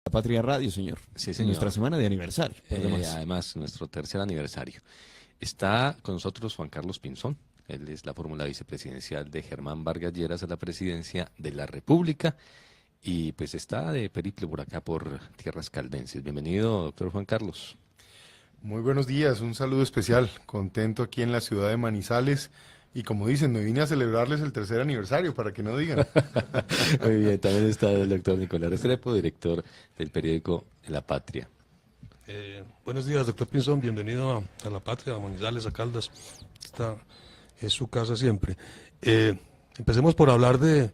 La Patria Radio, señor. Sí, En señor. nuestra semana de aniversario. Además, nuestro tercer aniversario. Está con nosotros Juan Carlos Pinzón. Él es la fórmula vicepresidencial de Germán Vargas Lleras a la presidencia de la República. Y pues está de periplo por acá, por tierras caldenses. Bienvenido, doctor Juan Carlos. Muy buenos días, un saludo especial. Contento aquí en la ciudad de Manizales. Y como dicen, me vine a celebrarles el tercer aniversario, para que no digan. Muy bien, también está el doctor Nicolás Restrepo, director del periódico La Patria. Buenos días, doctor Pinzón, bienvenido a La Patria, a Manizales, a Caldas. Esta es su casa siempre. Empecemos por hablar de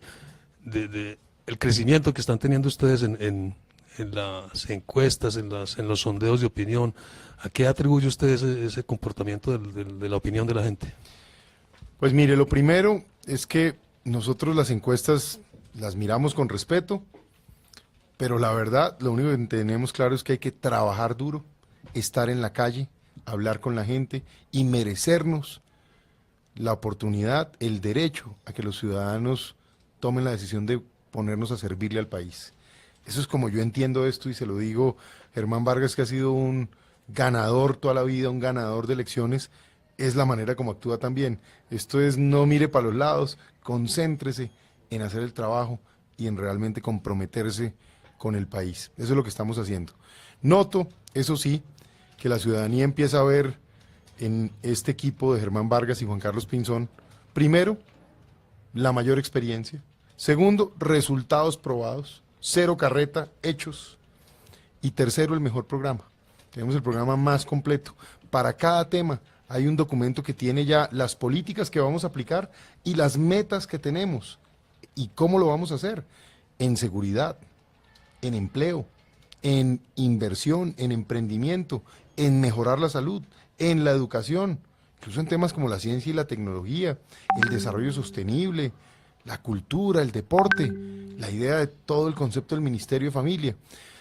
el crecimiento que están teniendo ustedes en las encuestas, en los sondeos de opinión. ¿A qué atribuye usted ese comportamiento de la opinión de la gente? Pues mire, lo primero es que nosotros las encuestas las miramos con respeto, pero la verdad, lo único que tenemos claro es que hay que trabajar duro, estar en la calle, hablar con la gente y merecernos la oportunidad, el derecho a que los ciudadanos tomen la decisión de ponernos a servirle al país. Eso es como yo entiendo esto y se lo digo, Germán Vargas, que ha sido un ganador toda la vida, un ganador de elecciones, es la manera como actúa también. Esto es, no mire para los lados, concéntrese en hacer el trabajo y en realmente comprometerse con el país. Eso es lo que estamos haciendo. Noto, eso sí, que la ciudadanía empieza a ver en este equipo de Germán Vargas y Juan Carlos Pinzón, primero, la mayor experiencia. Segundo, resultados probados. Cero carreta, hechos. Y tercero, el mejor programa. Tenemos el programa más completo. Para cada tema hay un documento que tiene ya las políticas que vamos a aplicar y las metas que tenemos. ¿Y cómo lo vamos a hacer? En seguridad, en empleo, en inversión, en emprendimiento, en mejorar la salud, en la educación, incluso en temas como la ciencia y la tecnología, el desarrollo sostenible, la cultura, el deporte, la idea de todo el concepto del Ministerio de Familia.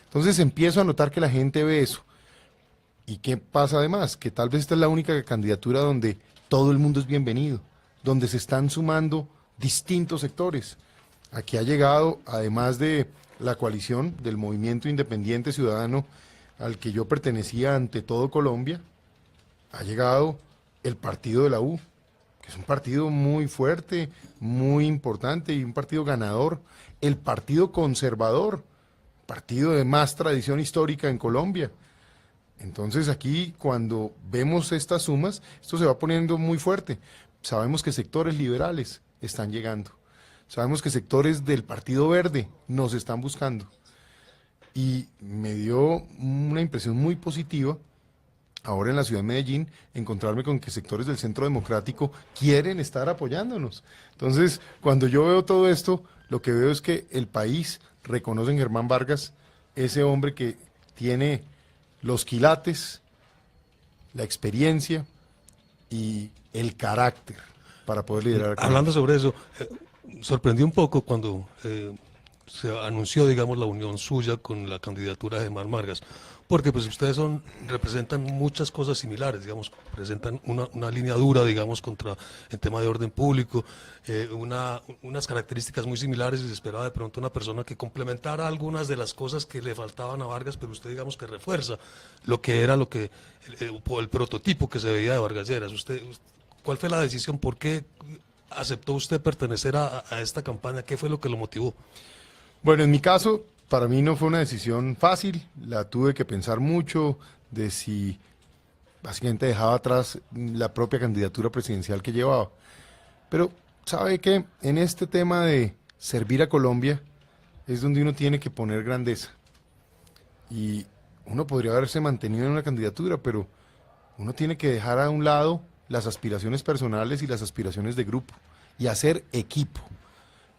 Entonces empiezo a notar que la gente ve eso. ¿Y qué pasa además? Que tal vez esta es la única candidatura donde todo el mundo es bienvenido, donde se están sumando distintos sectores. Aquí ha llegado, además de la coalición del Movimiento Independiente Ciudadano al que yo pertenecía ante todo Colombia, ha llegado el partido de la U, que es un partido muy fuerte, muy importante y un partido ganador, el Partido Conservador, partido de más tradición histórica en Colombia. Entonces aquí cuando vemos estas sumas, esto se va poniendo muy fuerte. Sabemos que sectores liberales están llegando, sabemos que sectores del Partido Verde nos están buscando y me dio una impresión muy positiva ahora en la ciudad de Medellín, encontrarme con que sectores del Centro Democrático quieren estar apoyándonos. Entonces, cuando yo veo todo esto, lo que veo es que el país reconoce en Germán Vargas ese hombre que tiene los quilates, la experiencia y el carácter para poder liderar. Hablando sobre eso, sorprendió un poco cuando se anunció, digamos, la unión suya con la candidatura de Germán Vargas, porque pues ustedes representan muchas cosas similares, digamos, presentan una línea dura, digamos, contra el tema de orden público, unas características muy similares y se esperaba de pronto una persona que complementara algunas de las cosas que le faltaban a Vargas, pero usted digamos que refuerza lo que era el prototipo que se veía de Vargas Lleras. ¿Cuál fue la decisión? ¿Por qué aceptó usted pertenecer a esta campaña? ¿Qué fue lo que lo motivó? Bueno, en mi caso, para mí no fue una decisión fácil, la tuve que pensar mucho de si básicamente dejaba atrás la propia candidatura presidencial que llevaba. Pero, ¿sabe qué? En este tema de servir a Colombia es donde uno tiene que poner grandeza. Y uno podría haberse mantenido en una candidatura, pero uno tiene que dejar a un lado las aspiraciones personales y las aspiraciones de grupo y hacer equipo.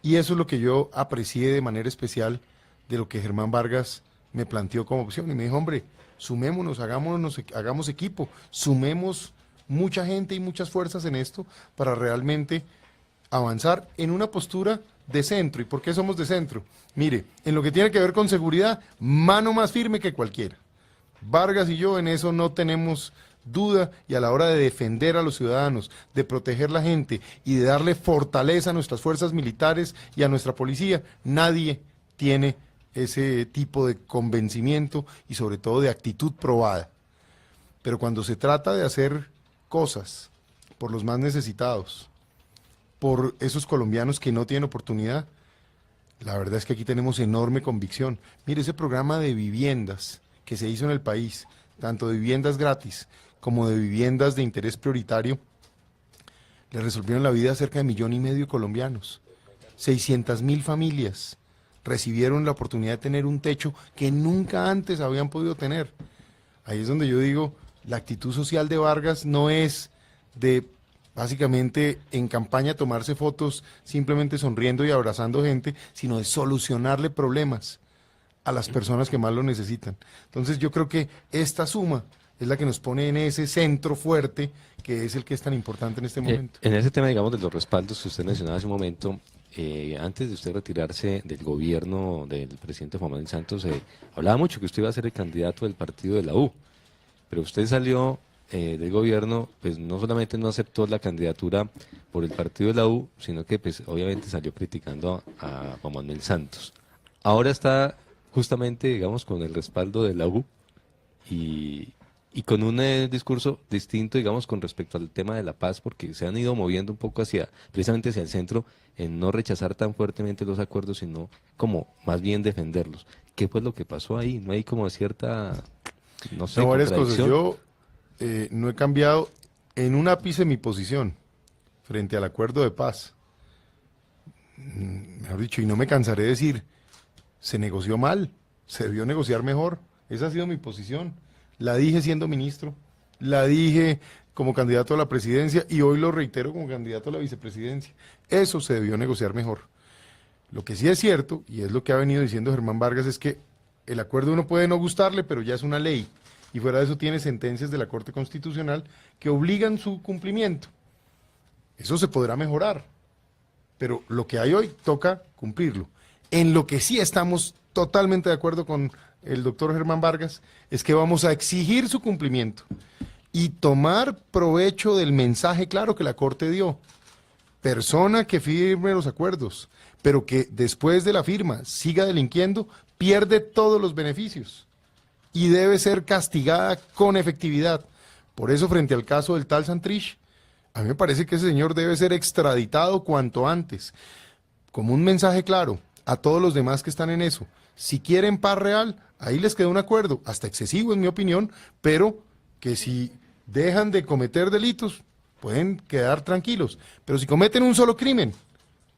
Y eso es lo que yo aprecié de manera especial de lo que Germán Vargas me planteó como opción. Y me dijo, hombre, sumémonos, hagamos equipo, sumemos mucha gente y muchas fuerzas en esto para realmente avanzar en una postura de centro. ¿Y por qué somos de centro? Mire, en lo que tiene que ver con seguridad, mano más firme que cualquiera. Vargas y yo en eso no tenemos duda, y a la hora de defender a los ciudadanos, de proteger la gente y de darle fortaleza a nuestras fuerzas militares y a nuestra policía, nadie tiene ese tipo de convencimiento y sobre todo de actitud probada. Pero cuando se trata de hacer cosas por los más necesitados, por esos colombianos que no tienen oportunidad, la verdad es que aquí tenemos enorme convicción. Mire, ese programa de viviendas que se hizo en el país, tanto de viviendas gratis como de viviendas de interés prioritario, le resolvieron la vida a cerca de 1,5 millones de colombianos. 600.000 familias recibieron la oportunidad de tener un techo que nunca antes habían podido tener. Ahí es donde yo digo, la actitud social de Vargas no es de básicamente en campaña tomarse fotos simplemente sonriendo y abrazando gente, sino de solucionarle problemas a las personas que más lo necesitan. Entonces yo creo que esta suma es la que nos pone en ese centro fuerte que es el que es tan importante en este momento. En ese tema, digamos, de los respaldos que usted mencionaba hace un momento, antes de usted retirarse del gobierno del presidente Juan Manuel Santos, hablaba mucho que usted iba a ser el candidato del partido de la U, pero usted salió del gobierno, pues no solamente no aceptó la candidatura por el partido de la U, sino que pues obviamente salió criticando a Juan Manuel Santos. Ahora está justamente, digamos, con el respaldo de la U y con un discurso distinto, digamos, con respecto al tema de la paz, porque se han ido moviendo un poco precisamente hacia el centro, en no rechazar tan fuertemente los acuerdos, sino como más bien defenderlos. ¿Qué fue lo que pasó ahí? ¿No hay como cierta, no sé, varias cosas. contradicción? Yo no he cambiado en un ápice mi posición frente al acuerdo de paz. Mejor dicho, y no me cansaré de decir, se negoció mal, se debió negociar mejor. Esa ha sido mi posición. La dije siendo ministro, la dije como candidato a la presidencia y hoy lo reitero como candidato a la vicepresidencia. Eso se debió negociar mejor. Lo que sí es cierto, y es lo que ha venido diciendo Germán Vargas, es que el acuerdo uno puede no gustarle, pero ya es una ley. Y fuera de eso tiene sentencias de la Corte Constitucional que obligan su cumplimiento. Eso se podrá mejorar, pero lo que hay hoy toca cumplirlo. En lo que sí estamos totalmente de acuerdo con el doctor Germán Vargas es que vamos a exigir su cumplimiento y tomar provecho del mensaje claro que la Corte dio. Persona que firme los acuerdos, pero que después de la firma siga delinquiendo, pierde todos los beneficios y debe ser castigada con efectividad. Por eso, frente al caso del tal Santrich, a mí me parece que ese señor debe ser extraditado cuanto antes, como un mensaje claro a todos los demás que están en eso. Si quieren paz real, ahí les queda un acuerdo, hasta excesivo en mi opinión, pero que si dejan de cometer delitos, pueden quedar tranquilos. Pero si cometen un solo crimen,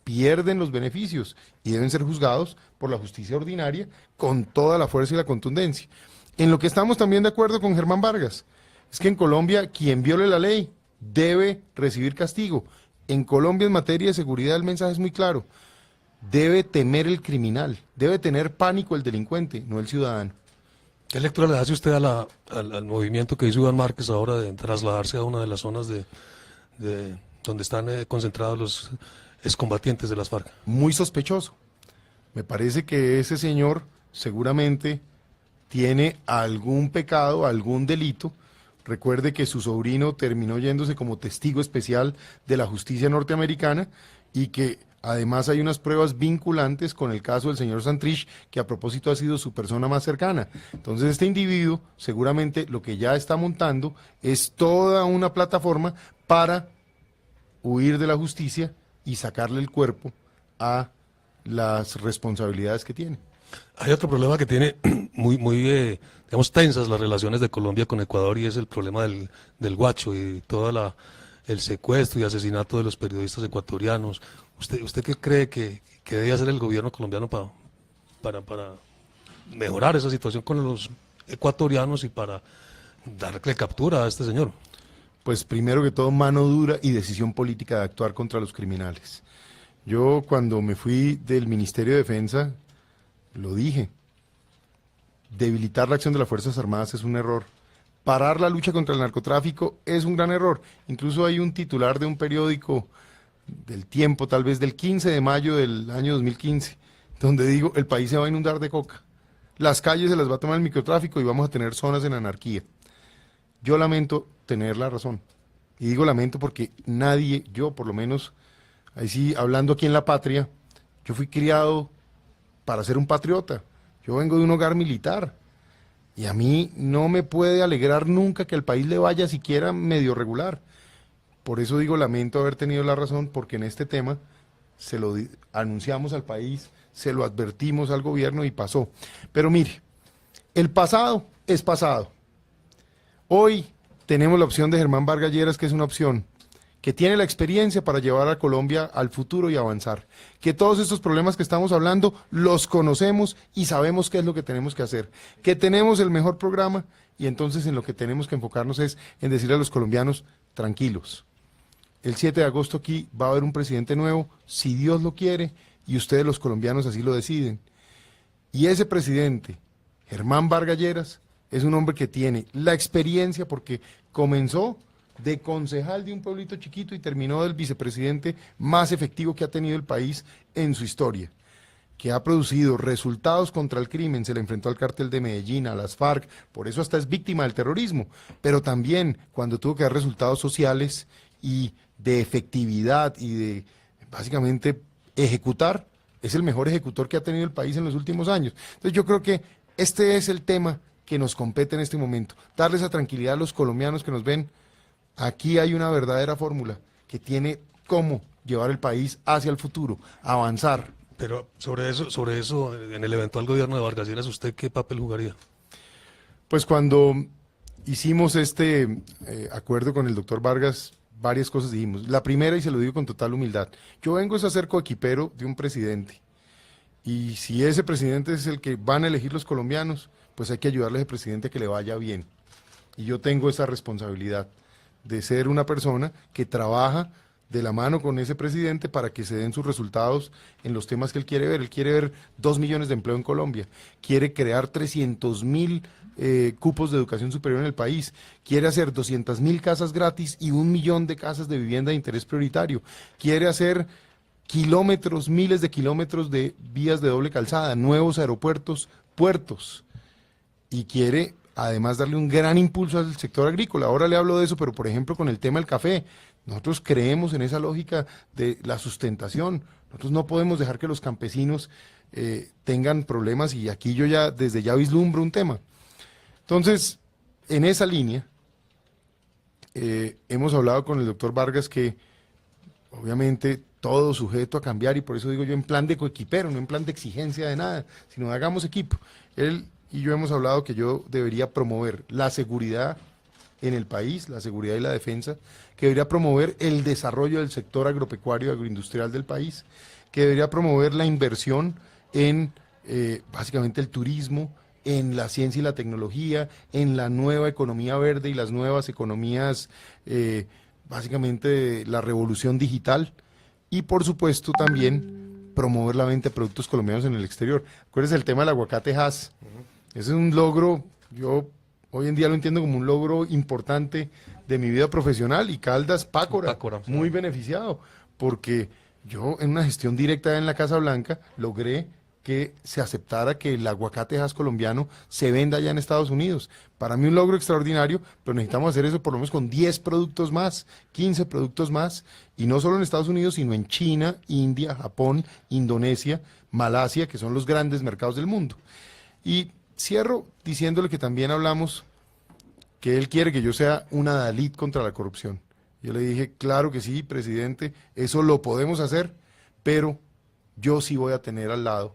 pierden los beneficios y deben ser juzgados por la justicia ordinaria con toda la fuerza y la contundencia. En lo que estamos también de acuerdo con Germán Vargas, es que en Colombia quien viole la ley debe recibir castigo. En Colombia, en materia de seguridad, el mensaje es muy claro. Debe temer el criminal, debe tener pánico el delincuente, no el ciudadano. ¿Qué lectura le hace usted al movimiento que hizo Iván Márquez ahora de trasladarse a una de las zonas de donde están concentrados los excombatientes de las FARC? Muy sospechoso. Me parece que ese señor seguramente tiene algún pecado, algún delito. Recuerde que su sobrino terminó yéndose como testigo especial de la justicia norteamericana y que además hay unas pruebas vinculantes con el caso del señor Santrich, que a propósito ha sido su persona más cercana. Entonces este individuo seguramente lo que ya está montando es toda una plataforma para huir de la justicia y sacarle el cuerpo a las responsabilidades que tiene. Hay otro problema que tiene muy digamos, tensas las relaciones de Colombia con Ecuador y es el problema del Guacho y todo el secuestro y asesinato de los periodistas ecuatorianos. ¿Usted qué cree que debe hacer el gobierno colombiano para mejorar esa situación con los ecuatorianos y para darle captura a este señor? Pues primero que todo, mano dura y decisión política de actuar contra los criminales. Yo cuando me fui del Ministerio de Defensa, lo dije, debilitar la acción de las Fuerzas Armadas es un error. Parar la lucha contra el narcotráfico es un gran error. Incluso hay un titular de un periódico del Tiempo, tal vez del 15 de mayo del año 2015, donde digo, el país se va a inundar de coca. Las calles se las va a tomar el microtráfico y vamos a tener zonas en anarquía. Yo lamento tener la razón. Y digo lamento porque nadie, yo por lo menos, ahí sí, hablando aquí en la patria, yo fui criado para ser un patriota. Yo vengo de un hogar militar y a mí no me puede alegrar nunca que al país le vaya siquiera medio regular. Por eso digo, lamento haber tenido la razón, porque en este tema se lo anunciamos al país, se lo advertimos al gobierno y pasó. Pero mire, el pasado es pasado. Hoy tenemos la opción de Germán Vargas Lleras, que es una opción que tiene la experiencia para llevar a Colombia al futuro y avanzar. Que todos estos problemas que estamos hablando los conocemos y sabemos qué es lo que tenemos que hacer. Que tenemos el mejor programa y entonces en lo que tenemos que enfocarnos es en decirle a los colombianos, tranquilos. El 7 de agosto aquí va a haber un presidente nuevo, si Dios lo quiere, y ustedes los colombianos así lo deciden. Y ese presidente, Germán Vargas Lleras, es un hombre que tiene la experiencia porque comenzó de concejal de un pueblito chiquito y terminó del vicepresidente más efectivo que ha tenido el país en su historia, que ha producido resultados contra el crimen, se le enfrentó al cártel de Medellín, a las FARC, por eso hasta es víctima del terrorismo, pero también cuando tuvo que dar resultados sociales y de efectividad y de básicamente ejecutar, es el mejor ejecutor que ha tenido el país en los últimos años. Entonces yo creo que este es el tema que nos compete en este momento, darle esa tranquilidad a los colombianos que nos ven. Aquí hay una verdadera fórmula que tiene cómo llevar el país hacia el futuro, avanzar. Pero sobre eso, en el eventual gobierno de Vargas Lleras, ¿usted qué papel jugaría? Pues cuando hicimos este acuerdo con el doctor Vargas, varias cosas dijimos. La primera, y se lo digo con total humildad, yo vengo a ser coequipero de un presidente. Y si ese presidente es el que van a elegir los colombianos, pues hay que ayudarle a ese presidente a que le vaya bien. Y yo tengo esa responsabilidad de ser una persona que trabaja de la mano con ese presidente para que se den sus resultados en los temas que él quiere ver. Él quiere ver 2 millones de empleo en Colombia, quiere crear 300.000 cupos de educación superior en el país, quiere hacer 200.000 casas gratis y 1 millón de casas de vivienda de interés prioritario, quiere hacer kilómetros, miles de kilómetros de vías de doble calzada, nuevos aeropuertos, puertos, y quiere además darle un gran impulso al sector agrícola. Ahora le hablo de eso, pero por ejemplo con el tema del café, nosotros creemos en esa lógica de la sustentación. Nosotros no podemos dejar que los campesinos tengan problemas, y aquí yo ya desde ya vislumbro un tema. Entonces, en esa línea, hemos hablado con el doctor Vargas que obviamente todo sujeto a cambiar, y por eso digo yo en plan de coequipero, no en plan de exigencia de nada, sino hagamos equipo. Él y yo hemos hablado que yo debería promover la seguridad en el país, la seguridad y la defensa, que debería promover el desarrollo del sector agropecuario y agroindustrial del país, que debería promover la inversión en básicamente el turismo, en la ciencia y la tecnología, en la nueva economía verde y las nuevas economías, básicamente la revolución digital, y por supuesto también promover la venta de productos colombianos en el exterior. Acuérdense el tema del aguacate Hass. Ese es un logro, yo hoy en día lo entiendo como un logro importante de mi vida profesional, y Caldas, Pácora, muy beneficiado, porque yo en una gestión directa en la Casa Blanca logré que se aceptara que el aguacate Hass colombiano se venda allá en Estados Unidos. Para mí un logro extraordinario, pero necesitamos hacer eso por lo menos con 10 productos más, 15 productos más, y no solo en Estados Unidos, sino en China, India, Japón, Indonesia, Malasia, que son los grandes mercados del mundo. Y cierro diciéndole que también hablamos que él quiere que yo sea una Dalit contra la corrupción. Yo le dije, claro que sí, presidente, eso lo podemos hacer, pero yo sí voy a tener al lado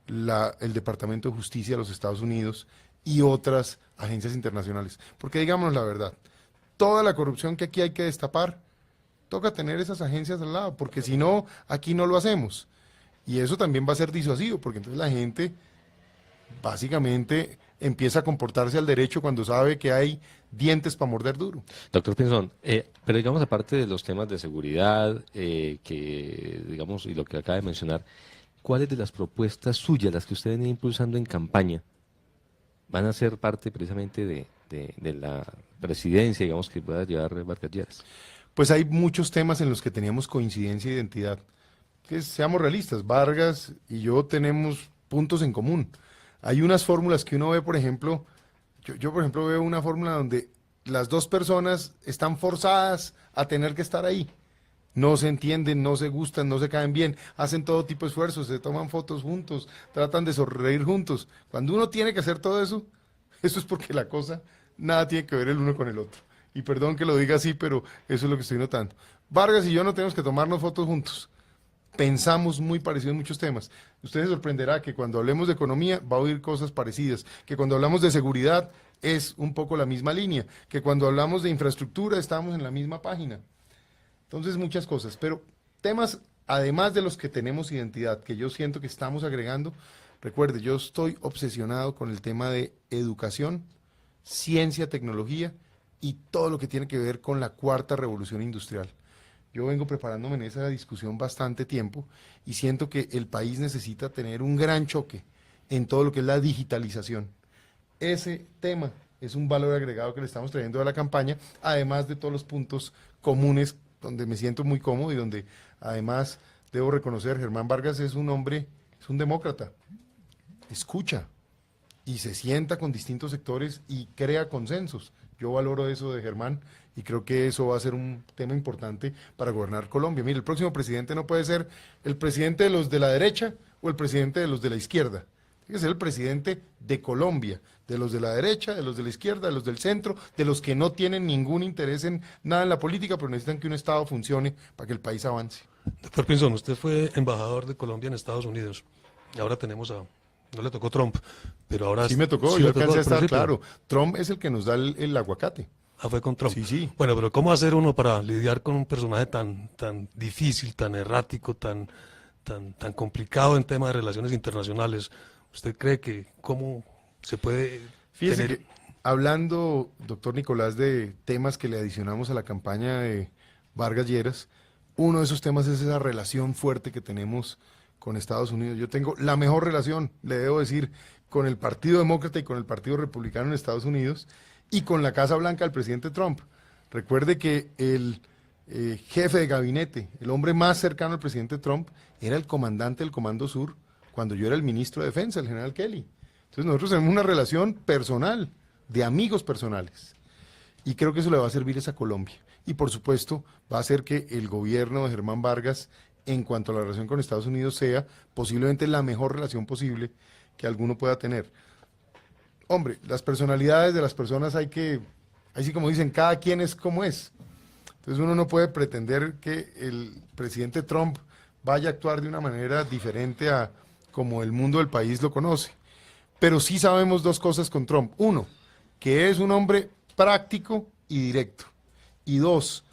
el Departamento de Justicia de los Estados Unidos y otras agencias internacionales. Porque digámonos la verdad, toda la corrupción que aquí hay que destapar, toca tener esas agencias al lado, porque si no, aquí no lo hacemos. Y eso también va a ser disuasivo, porque entonces la gente básicamente empieza a comportarse al derecho cuando sabe que hay dientes para morder duro. Doctor Pinzón, pero digamos, aparte de los temas de seguridad, que digamos, y lo que acaba de mencionar, ¿cuáles de las propuestas suyas, las que usted viene impulsando en campaña, van a ser parte precisamente de la presidencia, digamos, que pueda llevar Vargas Lleras? Pues hay muchos temas en los que teníamos coincidencia de identidad. Que seamos realistas, Vargas y yo tenemos puntos en común. Hay unas fórmulas que uno ve, por ejemplo, yo por ejemplo veo una fórmula donde las dos personas están forzadas a tener que estar ahí. no se entienden, no se gustan, no se caen bien, hacen todo tipo de esfuerzos, se toman fotos juntos, tratan de sonreír juntos. Cuando uno tiene que hacer todo eso, eso es porque la cosa nada tiene que ver el uno con el otro. Y perdón que lo diga así, pero eso es lo que estoy notando. Vargas y yo no tenemos que tomarnos fotos juntos. Pensamos muy parecido en muchos temas. Usted se sorprenderá que cuando hablemos de economía va a oír cosas parecidas, que cuando hablamos de seguridad es un poco la misma línea, que cuando hablamos de infraestructura estamos en la misma página. Entonces muchas cosas, pero temas además de los que tenemos identidad, que yo siento que estamos agregando. Recuerde, yo estoy obsesionado con el tema de educación, ciencia, tecnología y todo lo que tiene que ver con la cuarta revolución industrial. Yo vengo preparándome en esa discusión bastante tiempo y siento que el país necesita tener un gran choque en todo lo que es la digitalización. Ese tema es un valor agregado que le estamos trayendo a la campaña, además de todos los puntos comunes donde me siento muy cómodo y donde además debo reconocer, Germán Vargas es un hombre, es un demócrata, escucha y se sienta con distintos sectores y crea consensos. Yo valoro eso de Germán y creo que eso va a ser un tema importante para gobernar Colombia. Mire, el próximo presidente no puede ser el presidente de los de la derecha o el presidente de los de la izquierda. Tiene que ser el presidente de Colombia, de los de la derecha, de los de la izquierda, de los del centro, de los que no tienen ningún interés en nada en la política, pero necesitan que un Estado funcione para que el país avance. Doctor Pinzón, usted fue embajador de Colombia en Estados Unidos. Y ahora tenemos a... No le tocó Trump, pero ahora... Sí me tocó, sí yo le tocó alcancé a al estar principio. claro. Trump es el que nos da el aguacate. Ah, fue con Trump. Sí, sí. Bueno, pero ¿cómo hacer uno para lidiar con un personaje tan difícil, tan errático, tan complicado en temas de relaciones internacionales? ¿Usted cree que cómo se puede Fíjese tener... que hablando, doctor Nicolás, de temas que le adicionamos a la campaña de Vargas Lleras, uno de esos temas es esa relación fuerte que tenemos con Estados Unidos. Yo tengo la mejor relación, le debo decir, con el Partido Demócrata y con el Partido Republicano en Estados Unidos y con la Casa Blanca del presidente Trump. Recuerde que el jefe de gabinete, el hombre más cercano al presidente Trump, era el comandante del Comando Sur cuando yo era el ministro de Defensa, el general Kelly. Entonces nosotros tenemos una relación personal, de amigos personales. Y creo que eso le va a servir a Colombia. Y por supuesto va a hacer que el gobierno de Germán Vargas, en cuanto a la relación con Estados Unidos, sea posiblemente la mejor relación posible que alguno pueda tener. Hombre, las personalidades de las personas así como dicen, cada quien es como es. Entonces uno no puede pretender que el presidente Trump vaya a actuar de una manera diferente a como el mundo del país lo conoce. Pero sí sabemos dos cosas con Trump. Uno, que es un hombre práctico y directo. Y dos,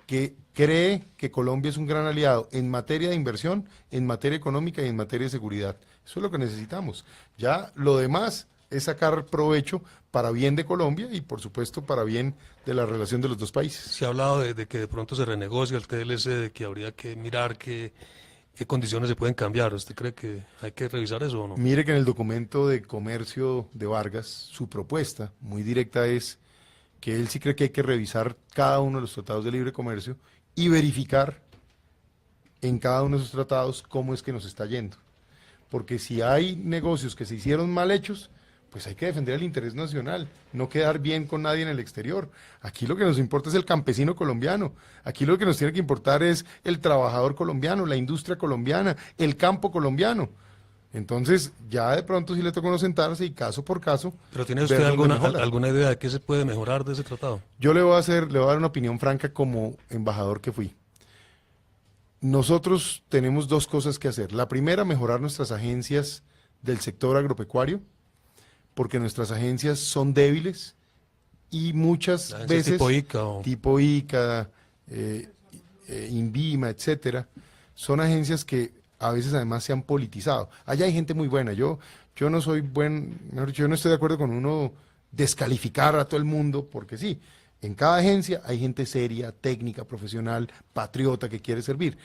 que cree que Colombia es un gran aliado en materia de inversión, en materia económica y en materia de seguridad. Eso es lo que necesitamos. Ya lo demás es sacar provecho para bien de Colombia y por supuesto para bien de la relación de los dos países. Se ha hablado de que de pronto se renegocia el TLC, de que habría que mirar qué condiciones se pueden cambiar. ¿Usted cree que hay que revisar eso o no? Mire que en el documento de comercio de Vargas, su propuesta muy directa es que él sí cree que hay que revisar cada uno de los tratados de libre comercio y verificar en cada uno de esos tratados cómo es que nos está yendo. Porque si hay negocios que se hicieron mal hechos, pues hay que defender el interés nacional, no quedar bien con nadie en el exterior. Aquí lo que nos importa es el campesino colombiano, aquí lo que nos tiene que importar es el trabajador colombiano, la industria colombiana, el campo colombiano. Entonces, ya de pronto sí le toca a uno sentarse y caso por caso. ¿Pero tiene usted ver dónde mejora. alguna idea de qué se puede mejorar de ese tratado? Yo le voy a dar una opinión franca como embajador que fui. Nosotros tenemos dos cosas que hacer. La primera, mejorar nuestras agencias del sector agropecuario, porque nuestras agencias son débiles y muchas veces tipo ICA, INVIMA, etcétera, son agencias que a veces además se han politizado. Allá hay gente muy buena. Yo no soy yo no estoy de acuerdo con uno descalificar a todo el mundo, porque sí, en cada agencia hay gente seria, técnica, profesional, patriota que quiere servir.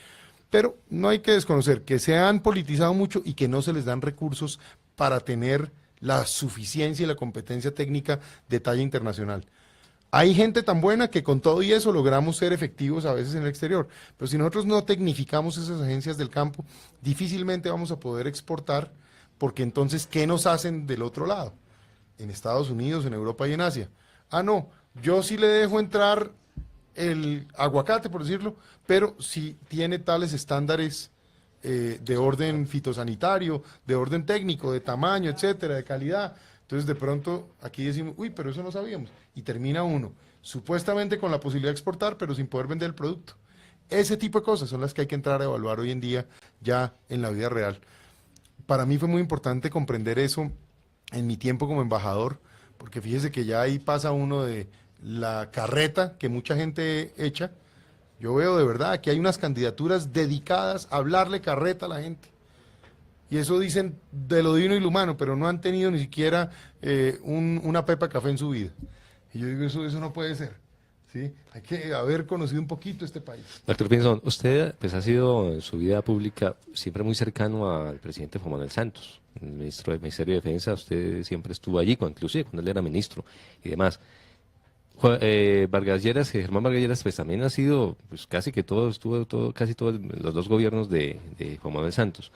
Pero no hay que desconocer que se han politizado mucho y que no se les dan recursos para tener la suficiencia y la competencia técnica de talla internacional. Hay gente tan buena que con todo y eso logramos ser efectivos a veces en el exterior, pero si nosotros no tecnificamos esas agencias del campo, difícilmente vamos a poder exportar, porque entonces, ¿qué nos hacen del otro lado? En Estados Unidos, en Europa y en Asia. Ah, no, yo sí le dejo entrar el aguacate, por decirlo, pero si tiene tales estándares de orden fitosanitario, de orden técnico, de tamaño, etcétera, de calidad. Entonces de pronto aquí decimos, uy, pero eso no sabíamos. Y termina uno, supuestamente con la posibilidad de exportar, pero sin poder vender el producto. Ese tipo de cosas son las que hay que entrar a evaluar hoy en día ya en la vida real. Para mí fue muy importante comprender eso en mi tiempo como embajador, porque fíjese que ya ahí pasa uno de la carreta que mucha gente echa. Yo veo de verdad que hay unas candidaturas dedicadas a hablarle carreta a la gente. Y eso dicen de lo divino y lo humano, pero no han tenido ni siquiera una pepa de café en su vida. Y yo digo, eso no puede ser. ¿Sí? Hay que haber conocido un poquito este país. Doctor Pinzón, usted pues, ha sido en su vida pública siempre muy cercano al presidente Juan Manuel Santos, el ministro del Ministerio de Defensa. Usted siempre estuvo allí, inclusive cuando él era ministro y demás. Vargas Lleras, Germán Vargas Lleras, pues también ha sido, pues casi que casi todos los dos gobiernos de Juan Manuel Santos.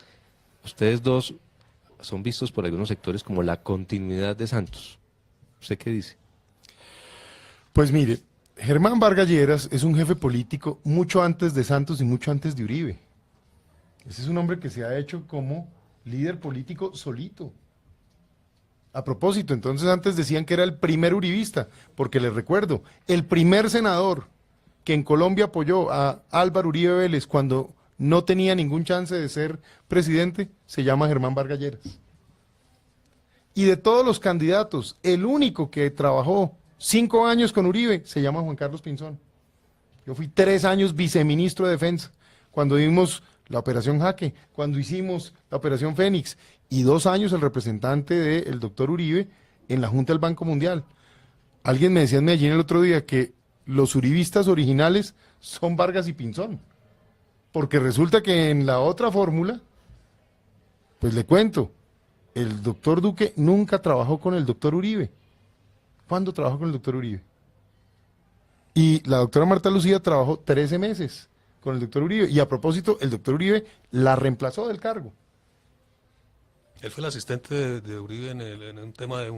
Ustedes dos son vistos por algunos sectores como la continuidad de Santos. ¿Usted qué dice? Pues mire, Germán Vargas Lleras es un jefe político mucho antes de Santos y mucho antes de Uribe. Ese es un hombre que se ha hecho como líder político solito. A propósito, entonces antes decían que era el primer uribista, porque les recuerdo, el primer senador que en Colombia apoyó a Álvaro Uribe Vélez cuando no tenía ningún chance de ser presidente, se llama Germán Vargas Lleras. Y de todos los candidatos, el único que trabajó 5 años con Uribe se llama Juan Carlos Pinzón. Yo fui 3 años viceministro de Defensa, cuando vimos la Operación Jaque, cuando hicimos la Operación Fénix, y 2 años el representante del doctor Uribe en la Junta del Banco Mundial. Alguien me decía en Medellín el otro día que los uribistas originales son Vargas y Pinzón, porque resulta que en la otra fórmula, pues le cuento, el doctor Duque nunca trabajó con el doctor Uribe. ¿Cuándo trabajó con el doctor Uribe? Y la doctora Marta Lucía trabajó 13 meses con el doctor Uribe, y a propósito, el doctor Uribe la reemplazó del cargo. Él fue el asistente de Uribe en un tema de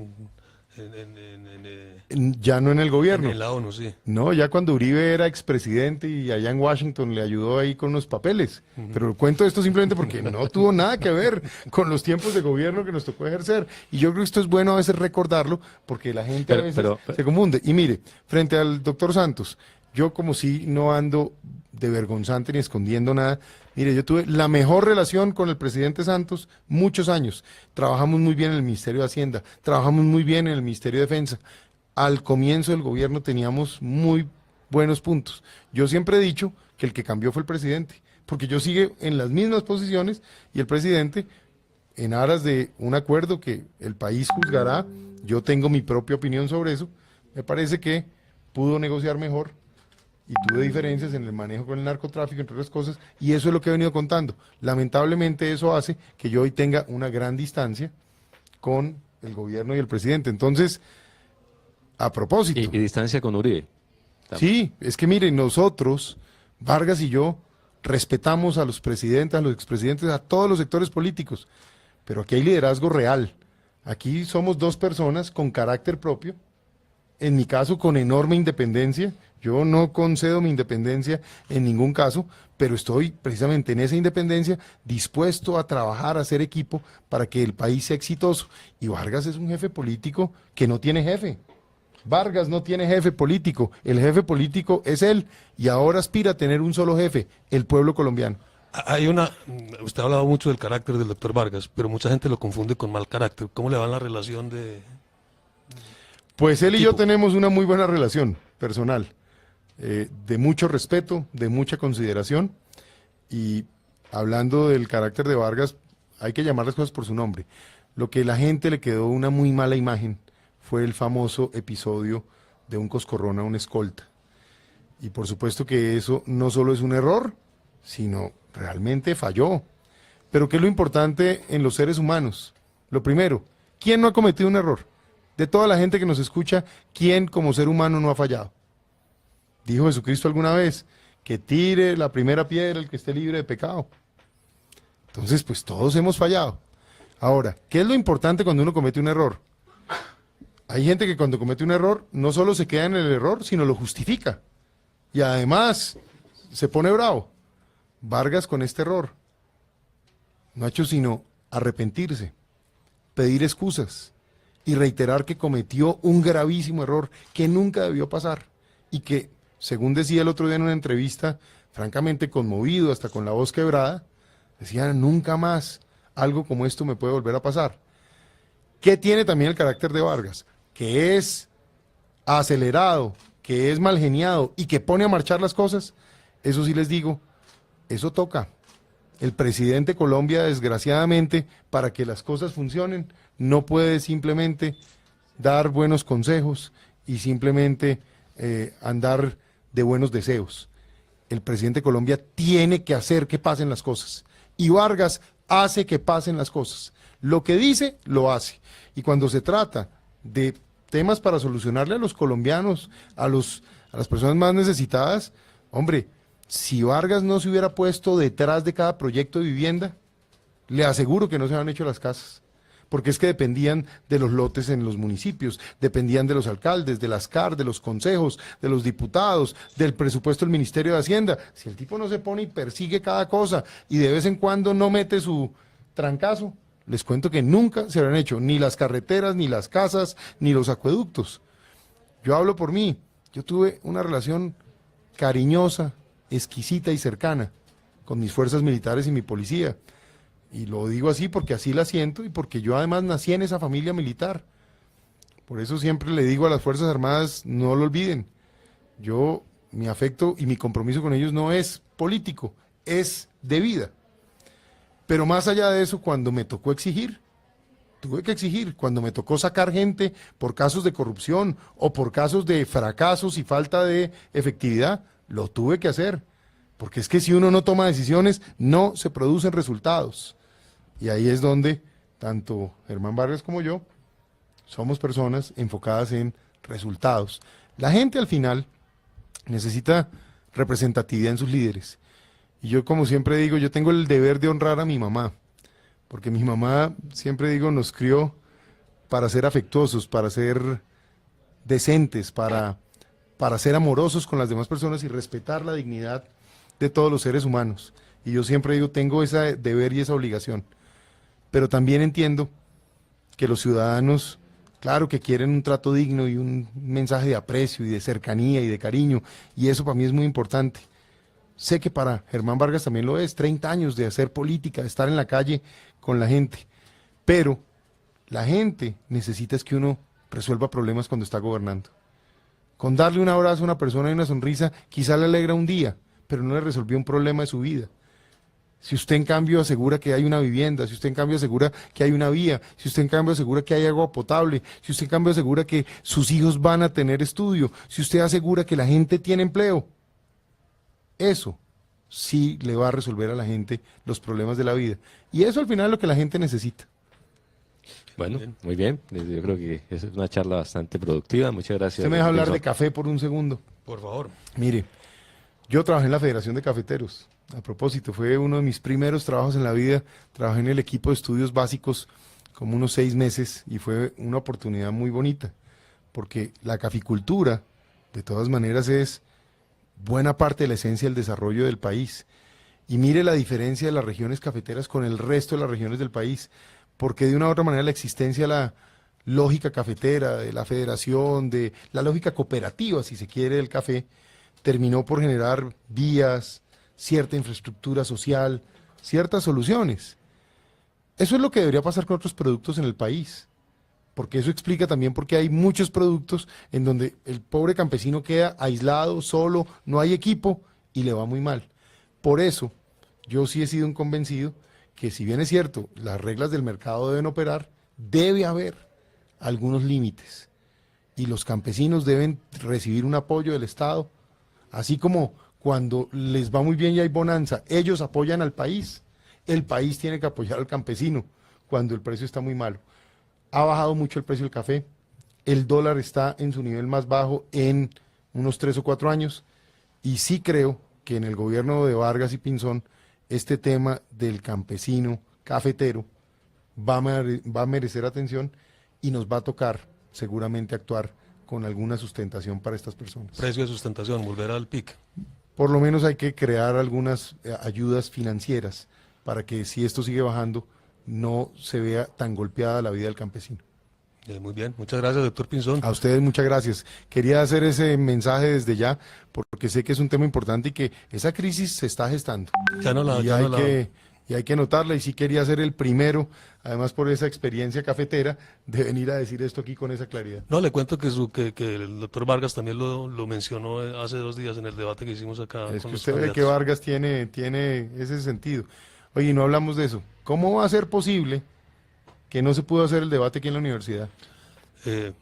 Ya no en el gobierno. en la ONU, sí. No, ya cuando Uribe era expresidente y allá en Washington le ayudó ahí con unos papeles. Pero cuento esto simplemente porque no tuvo nada que ver con los tiempos de gobierno que nos tocó ejercer. Y yo creo que esto es bueno a veces recordarlo porque la gente a veces se confunde. Y mire, frente al doctor Santos, yo como si no ando de vergonzante ni escondiendo nada. Mire, yo tuve la mejor relación con el presidente Santos muchos años. Trabajamos muy bien en el Ministerio de Hacienda, trabajamos muy bien en el Ministerio de Defensa. Al comienzo del gobierno teníamos muy buenos puntos. Yo siempre he dicho que el que cambió fue el presidente, porque yo sigo en las mismas posiciones y el presidente, en aras de un acuerdo que el país juzgará, yo tengo mi propia opinión sobre eso, me parece que pudo negociar mejor. Y tuve diferencias en el manejo con el narcotráfico, entre otras cosas, y eso es lo que he venido contando. Lamentablemente eso hace que yo hoy tenga una gran distancia con el gobierno y el presidente. Entonces, a propósito. ¿Y distancia con Uribe? Sí, es que miren, nosotros, Vargas y yo, respetamos a los presidentes, a los expresidentes, a todos los sectores políticos, pero aquí hay liderazgo real. Aquí somos 2 personas con carácter propio, en mi caso con enorme independencia. Yo no concedo mi independencia en ningún caso, pero estoy precisamente en esa independencia dispuesto a trabajar, a hacer equipo para que el país sea exitoso. Y Vargas es un jefe político que no tiene jefe. Vargas no tiene jefe político, el jefe político es él y ahora aspira a tener un solo jefe, el pueblo colombiano. Usted ha hablado mucho del carácter del doctor Vargas, pero mucha gente lo confunde con mal carácter. ¿Cómo le va en la relación de...? Pues él y yo tenemos una muy buena relación personal. De mucho respeto, de mucha consideración, y hablando del carácter de Vargas, hay que llamar las cosas por su nombre. Lo que la gente le quedó una muy mala imagen fue el famoso episodio de un coscorrón a un escolta. Y por supuesto que eso no solo es un error, sino realmente falló. Pero ¿qué es lo importante en los seres humanos? Lo primero, ¿quién no ha cometido un error? De toda la gente que nos escucha, ¿quién como ser humano no ha fallado? Dijo Jesucristo alguna vez, que tire la primera piedra el que esté libre de pecado. Entonces, pues todos hemos fallado. Ahora, ¿qué es lo importante cuando uno comete un error? Hay gente que cuando comete un error no solo se queda en el error, sino lo justifica. Y además se pone bravo. Vargas con este error no ha hecho sino arrepentirse, pedir excusas y reiterar que cometió un gravísimo error que nunca debió pasar y que, según decía el otro día en una entrevista, francamente conmovido, hasta con la voz quebrada, decía, nunca más algo como esto me puede volver a pasar. ¿Qué tiene también el carácter de Vargas? Que es acelerado, que es mal geniado y que pone a marchar las cosas. Eso sí les digo, eso toca. El presidente de Colombia, desgraciadamente, para que las cosas funcionen, no puede simplemente dar buenos consejos y simplemente andar de buenos deseos. El presidente de Colombia tiene que hacer que pasen las cosas. Y Vargas hace que pasen las cosas. Lo que dice, lo hace. Y cuando se trata de temas para solucionarle a los colombianos, a las personas más necesitadas, hombre, si Vargas no se hubiera puesto detrás de cada proyecto de vivienda, le aseguro que no se habían hecho las casas. Porque es que dependían de los lotes en los municipios, dependían de los alcaldes, de las CAR, de los consejos, de los diputados, del presupuesto del Ministerio de Hacienda. Si el tipo no se pone y persigue cada cosa y de vez en cuando no mete su trancazo, les cuento que nunca se habían hecho ni las carreteras, ni las casas, ni los acueductos. Yo hablo por mí, yo tuve una relación cariñosa, exquisita y cercana con mis fuerzas militares y mi policía. Y lo digo así porque así la siento y porque yo además nací en esa familia militar. Por eso siempre le digo a las Fuerzas Armadas, no lo olviden. Yo, mi afecto y mi compromiso con ellos no es político, es de vida. Pero más allá de eso, cuando me tocó exigir, tuve que exigir. Cuando me tocó sacar gente por casos de corrupción o por casos de fracasos y falta de efectividad, lo tuve que hacer. Porque es que si uno no toma decisiones, no se producen resultados. Y ahí es donde tanto Germán Vargas como yo somos personas enfocadas en resultados. La gente al final necesita representatividad en sus líderes. Y yo, como siempre digo, yo tengo el deber de honrar a mi mamá, porque mi mamá, siempre digo, nos crió para ser afectuosos, para ser decentes, para ser amorosos con las demás personas y respetar la dignidad de todos los seres humanos. Y yo siempre digo, tengo ese deber y esa obligación. Pero también entiendo que los ciudadanos, claro que quieren un trato digno y un mensaje de aprecio y de cercanía y de cariño, y eso para mí es muy importante. Sé que para Germán Vargas también lo es, 30 años de hacer política, de estar en la calle con la gente, pero la gente necesita es que uno resuelva problemas cuando está gobernando. Con darle un abrazo a una persona y una sonrisa, quizá le alegra un día, pero no le resolvió un problema de su vida. Si usted en cambio asegura que hay una vivienda, si usted en cambio asegura que hay una vía, si usted en cambio asegura que hay agua potable, si usted en cambio asegura que sus hijos van a tener estudio, si usted asegura que la gente tiene empleo, eso sí le va a resolver a la gente los problemas de la vida. Y eso al final es lo que la gente necesita. Bueno, muy bien. Yo creo que es una charla bastante productiva. Muchas gracias. Usted me deja hablar de Nelson. café por un segundo. Por favor. Mire, yo trabajé en la Federación de Cafeteros. A propósito, fue uno de mis primeros trabajos en la vida. Trabajé en el equipo de estudios básicos como unos 6 meses y fue una oportunidad muy bonita, porque la caficultura, de todas maneras, es buena parte de la esencia del desarrollo del país. Y mire la diferencia de las regiones cafeteras con el resto de las regiones del país, porque de una u otra manera la existencia de la lógica cafetera, de la federación, de la lógica cooperativa, si se quiere, del café, terminó por generar vías, cierta infraestructura social, ciertas soluciones. Eso es lo que debería pasar con otros productos en el país, porque eso explica también por qué hay muchos productos en donde el pobre campesino queda aislado, solo, no hay equipo y le va muy mal. Por eso, yo sí he sido un convencido que si bien es cierto, las reglas del mercado deben operar, debe haber algunos límites y los campesinos deben recibir un apoyo del Estado, así como cuando les va muy bien y hay bonanza, ellos apoyan al país, el país tiene que apoyar al campesino cuando el precio está muy malo. Ha bajado mucho el precio del café, el dólar está en su nivel más bajo en unos 3 o 4 años, y sí creo que en el gobierno de Vargas y Pinzón, este tema del campesino cafetero va a merecer atención y nos va a tocar seguramente actuar con alguna sustentación para estas personas. Precio de sustentación, volver al PIC. Por lo menos hay que crear algunas ayudas financieras para que si esto sigue bajando no se vea tan golpeada la vida del campesino. Muy bien, muchas gracias, doctor Pinzón. A ustedes muchas gracias. Quería hacer ese mensaje desde ya porque sé que es un tema importante y que esa crisis se está gestando. Y hay que notarla, y sí quería ser el primero, además por esa experiencia cafetera, de venir a decir esto aquí con esa claridad. No, le cuento que el doctor Vargas también lo mencionó hace 2 días en el debate que hicimos acá. Es con que los usted ve que candidatos. Vargas tiene ese sentido. Oye, y no hablamos de eso. ¿Cómo va a ser posible que no se pudo hacer el debate aquí en la universidad?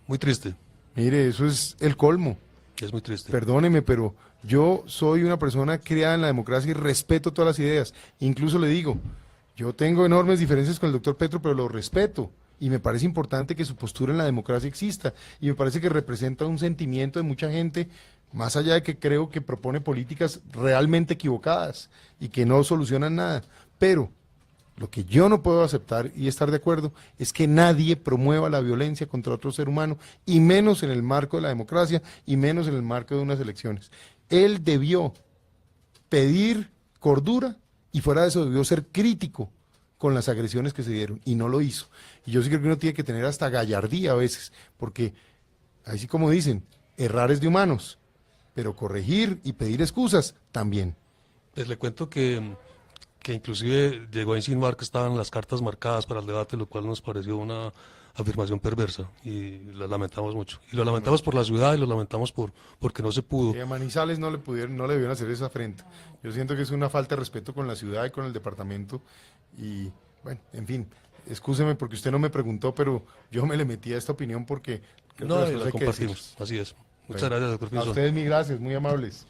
Muy triste, Mire, eso es el colmo. es muy triste. Perdóneme, pero yo soy una persona criada en la democracia y respeto todas las ideas. Incluso le digo, yo tengo enormes diferencias con el doctor Petro, pero lo respeto. Y me parece importante que su postura en la democracia exista. Y me parece que representa un sentimiento de mucha gente, más allá de que creo que propone políticas realmente equivocadas y que no solucionan nada. Pero lo que yo no puedo aceptar y estar de acuerdo es que nadie promueva la violencia contra otro ser humano, y menos en el marco de la democracia, y menos en el marco de unas elecciones. Él debió pedir cordura y fuera de eso debió ser crítico con las agresiones que se dieron, y no lo hizo. Y yo sí creo que uno tiene que tener hasta gallardía a veces, porque así como dicen, errar es de humanos, pero corregir y pedir excusas también. Pues le cuento que inclusive llegó a insinuar que estaban las cartas marcadas para el debate, lo cual nos pareció una afirmación perversa y la lamentamos mucho. Y lo lamentamos por la ciudad y lo lamentamos porque no se pudo. Y a Manizales no le debieron hacer esa afrenta. Yo siento que es una falta de respeto con la ciudad y con el departamento. Y bueno, en fin, excúseme porque usted no me preguntó, pero yo me le metí a esta opinión porque creo que No, las y cosas la hay que compartimos, decirlas. así es. Muchas Bueno, gracias, doctor a Pinzón. ustedes mil gracias, muy amables.